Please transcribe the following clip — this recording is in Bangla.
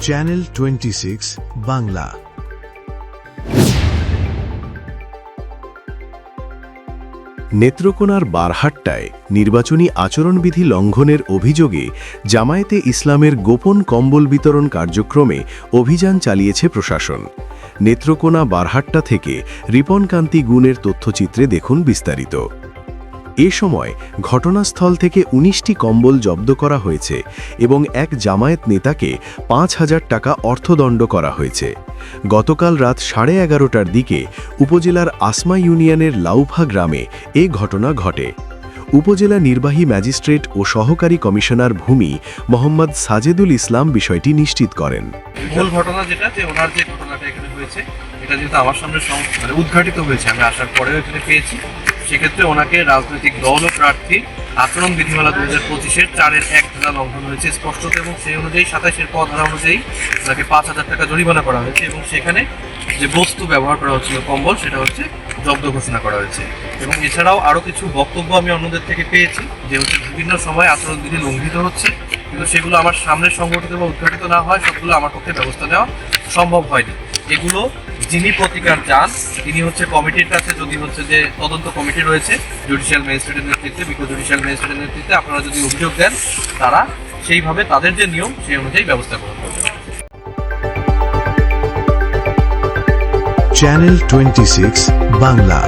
চ্যানেল 26 বাংলা। নেত্রকোনার বারহাট্টায় নির্বাচনী আচরণবিধি লঙ্ঘনের অভিযোগে জামায়াতে ইসলামের গোপন কম্বল বিতরণ কার্যক্রমে অভিযান চালিয়েছে প্রশাসন। নেত্রকোনা বারহাট্টা থেকে রিপন কান্তি গুণের তথ্যচিত্রে দেখুন বিস্তারিত। এ সময় ঘটনাস্থল থেকে ১৯টি কম্বল জব্দ করা হয়েছে এবং এক জামায়াত নেতাকে ৫,০০০ টাকা অর্থদণ্ড করা হয়েছে। গতকাল রাত 11:30টার দিকে উপজেলার আসমা ইউনিয়নের লাউফা গ্রামে এ ঘটনা ঘটে। উপজেলা নির্বাহী ম্যাজিস্ট্রেট ও সহকারী কমিশনার ভূমি মোহাম্মদ সাজেদুল ইসলাম বিষয়টি নিশ্চিত করেন। মূল ঘটনা যেটা যে ওনার যে ঘটনাটা এখানে হয়েছে এটা যেহেতু আমার সামনে উদ্ঘাটিত হয়েছে, আমি আসার পরেও এখানে পেয়েছি, সেক্ষেত্রে ওনাকে রাজনৈতিক দল ও প্রার্থী আচরণ বিধিমালা 2025-এর 4-1 ধারা লঙ্ঘন হয়েছে স্পষ্টত, এবং সেই অনুযায়ী 27-এর ক ধারা অনুযায়ী ওনাকে 5,000 টাকা জরিমানা করা হয়েছে এবং সেখানে যে বস্তু ব্যবহার করা হচ্ছিল কম্বল সেটা হচ্ছে জব্দ ঘোষণা করা হয়েছে। এবং এছাড়াও আরও কিছু বক্তব্য আমি অন্যদের থেকে পেয়েছি যে হচ্ছে বিভিন্ন সময় আচরণবিধি লঙ্ঘিত হচ্ছে, কিন্তু সেগুলো আমার সামনে সংগঠিত বা উদ্ঘাটিত না হয় সবগুলো আমার পক্ষে ব্যবস্থা নেওয়া সম্ভব হয়নি। এগুলো যিনি প্রতিকার চান তিনি হচ্ছে কমিটির কাছে, যদি হচ্ছে যে তদন্ত কমিটি রয়েছে জুডিশিয়াল ম্যাজিস্ট্রেটের নেতৃত্বে, বিজ্ঞ জুডিশিয়াল ম্যাজিস্ট্রেটের নেতৃত্বে, আপনারা যদি অভিযোগ দেন তারা সেইভাবে তাদের যে নিয়ম সেই অনুযায়ী ব্যবস্থা গ্রহণ করবে। চ্যানেল 26 বাংলা।